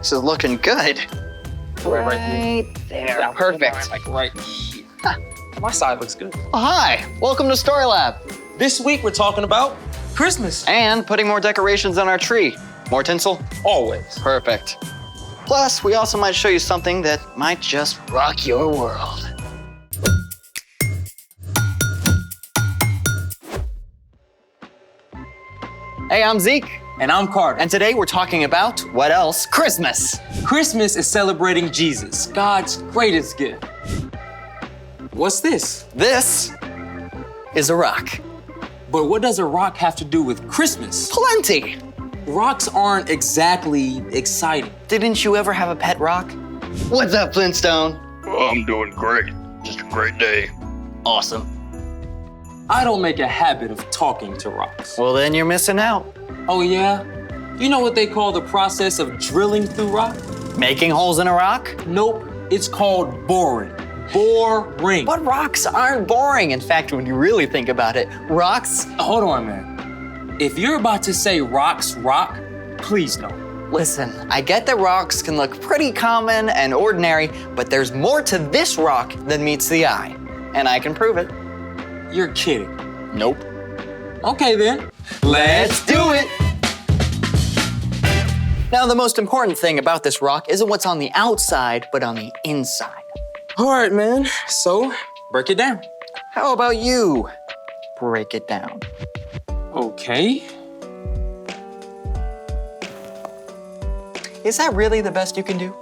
This is looking good. Right there. Yeah, perfect. Like right here. My side looks good. Oh, hi, welcome to Story Lab. This week we're talking about Christmas. And putting more decorations on our tree. More tinsel? Always. Perfect. Plus, we also might show you something that might just rock your world. Hey, I'm Zeke. And I'm Carter. And today we're talking about, what else? Christmas. Christmas is celebrating Jesus, God's greatest gift. What's this? This is a rock. But what does a rock have to do with Christmas? Plenty. Rocks aren't exactly exciting. Didn't you ever have a pet rock? What's up, Flintstone? Oh, I'm doing great. Just a great day. Awesome. I don't make a habit of talking to rocks. Well, then you're missing out. Oh yeah? You know what they call the process of drilling through rock? Making holes in a rock? Nope, it's called boring. Boring. But rocks aren't boring. In fact, when you really think about it, rocks... Hold on, man. If you're about to say rocks rock, please don't. Listen, I get that rocks can look pretty common and ordinary, but there's more to this rock than meets the eye. And I can prove it. You're kidding. Nope. Okay then. Let's do it! Now, the most important thing about this rock isn't what's on the outside, but on the inside. All right, man. So, break it down. How about you break it down? Okay. Is that really the best you can do?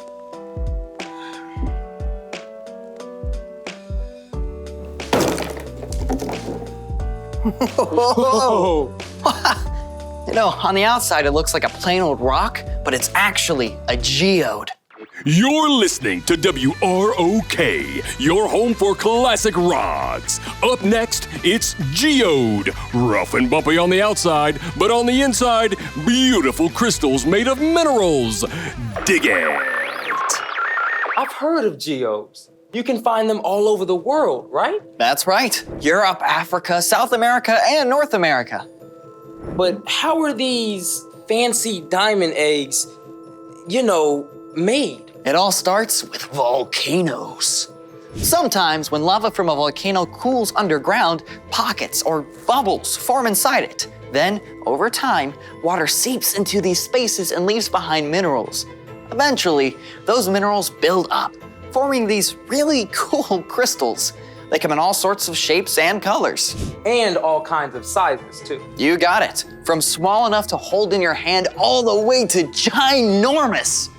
Whoa. You know, on the outside it looks like a plain old rock, but it's actually a geode. You're listening to WROK, your home for classic rocks. Up next, it's Geode. Rough and bumpy on the outside, but on the inside, beautiful crystals made of minerals. Dig it. I've heard of geodes. You can find them all over the world, right? That's right. Europe, Africa, South America, and North America. But how are these fancy diamond eggs, made? It all starts with volcanoes. Sometimes when lava from a volcano cools underground, pockets or bubbles form inside it. Then, over time, water seeps into these spaces and leaves behind minerals. Eventually, those minerals build up, forming these really cool crystals. They come in all sorts of shapes and colors. And all kinds of sizes, too. You got it. From small enough to hold in your hand all the way to ginormous.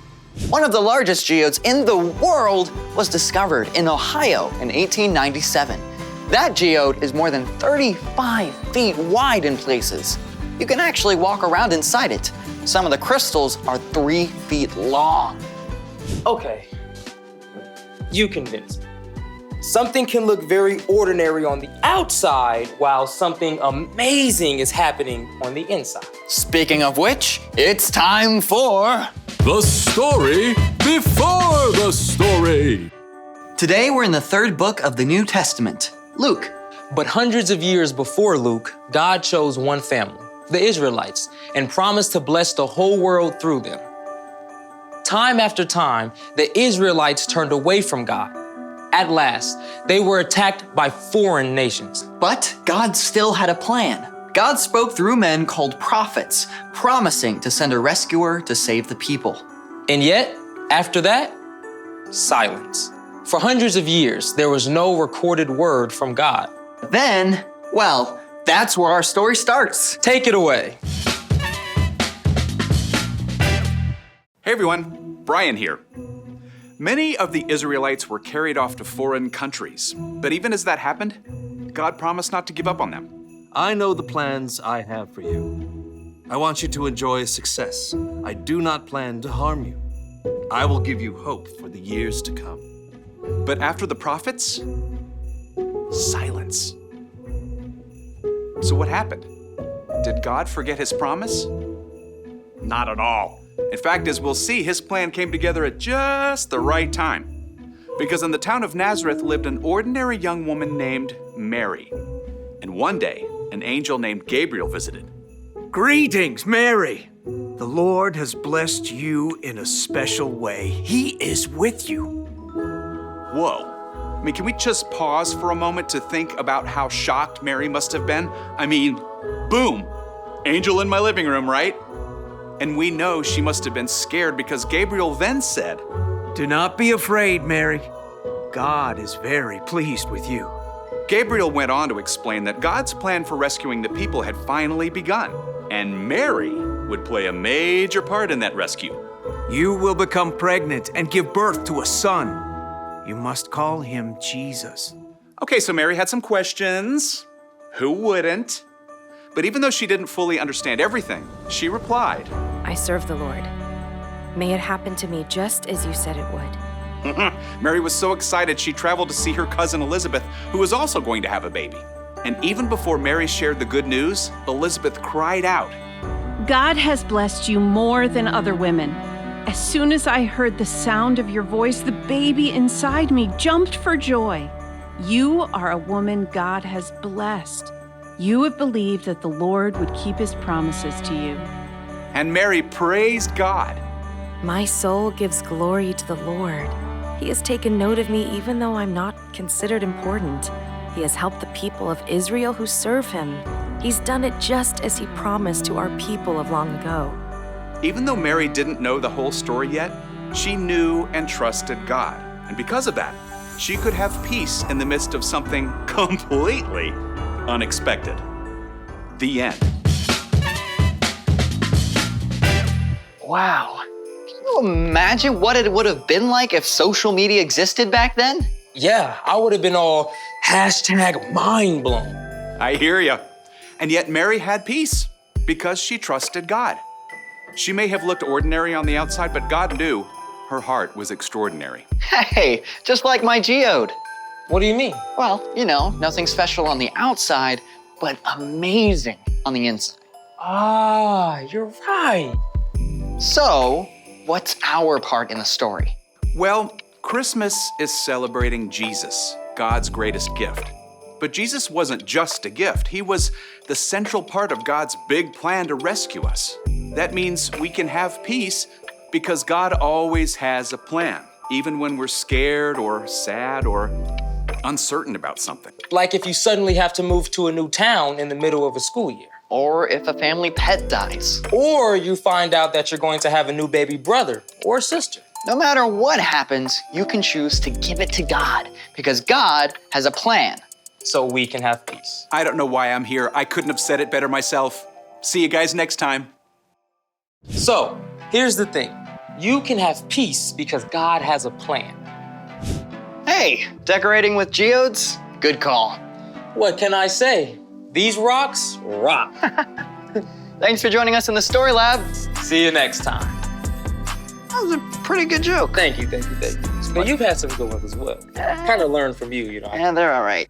One of the largest geodes in the world was discovered in Ohio in 1897. That geode is more than 35 feet wide in places. You can actually walk around inside it. Some of the crystals are 3 feet long. Okay, you convinced me. Something can look very ordinary on the outside while something amazing is happening on the inside. Speaking of which, it's time for... The story before the story. Today we're in the third book of the New Testament, Luke. But hundreds of years before Luke, God chose one family, the Israelites, and promised to bless the whole world through them. Time after time, the Israelites turned away from God. At last, they were attacked by foreign nations. But God still had a plan. God spoke through men called prophets, promising to send a rescuer to save the people. And yet, after that, silence. For hundreds of years, there was no recorded word from God. Then, well, that's where our story starts. Take it away. Hey everyone, Brian here. Many of the Israelites were carried off to foreign countries, but even as that happened, God promised not to give up on them. I know the plans I have for you. I want you to enjoy success. I do not plan to harm you. I will give you hope for the years to come. But after the prophets, silence. So what happened? Did God forget his promise? Not at all. In fact, as we'll see, his plan came together at just the right time. Because in the town of Nazareth lived an ordinary young woman named Mary. And one day, an angel named Gabriel visited. Greetings, Mary. The Lord has blessed you in a special way. He is with you. Whoa. I mean, can we just pause for a moment to think about how shocked Mary must have been? I mean, boom, angel in my living room, right? And we know she must have been scared because Gabriel then said, Do not be afraid, Mary. God is very pleased with you. Gabriel went on to explain that God's plan for rescuing the people had finally begun, and Mary would play a major part in that rescue. You will become pregnant and give birth to a son. You must call him Jesus. Okay, so Mary had some questions. Who wouldn't? But even though she didn't fully understand everything, she replied, I serve the Lord. May it happen to me just as you said it would. Mary was so excited she traveled to see her cousin Elizabeth, who was also going to have a baby. And even before Mary shared the good news, Elizabeth cried out, God has blessed you more than other women. As soon as I heard the sound of your voice, the baby inside me jumped for joy. You are a woman God has blessed. You have believed that the Lord would keep his promises to you. And Mary praised God. My soul gives glory to the Lord. He has taken note of me even though I'm not considered important. He has helped the people of Israel who serve him. He's done it just as he promised to our people of long ago. Even though Mary didn't know the whole story yet, she knew and trusted God. And because of that, she could have peace in the midst of something completely unexpected. The end. Wow. Can you imagine what it would have been like if social media existed back then? Yeah, I would have been all #mind blown. I hear ya. And yet Mary had peace because she trusted God. She may have looked ordinary on the outside, but God knew her heart was extraordinary. Hey, just like my geode. What do you mean? Well, you know, nothing special on the outside, but amazing on the inside. Ah, you're right. So, what's our part in the story? Well, Christmas is celebrating Jesus, God's greatest gift. But Jesus wasn't just a gift. He was the central part of God's big plan to rescue us. That means we can have peace because God always has a plan, even when we're scared or sad or uncertain about something. Like if you suddenly have to move to a new town in the middle of a school year. Or if a family pet dies. Or you find out that you're going to have a new baby brother or sister. No matter what happens, you can choose to give it to God because God has a plan. So we can have peace. I don't know why I'm here. I couldn't have said it better myself. See you guys next time. So, here's the thing. You can have peace because God has a plan. Hey, decorating with geodes? Good call. What can I say? These rocks rock. Thanks for joining us in the Story Lab. See you next time. That was a pretty good joke. Thank you. But you've had some good ones as well. Kind of learned from you, you know. Yeah, they're all right.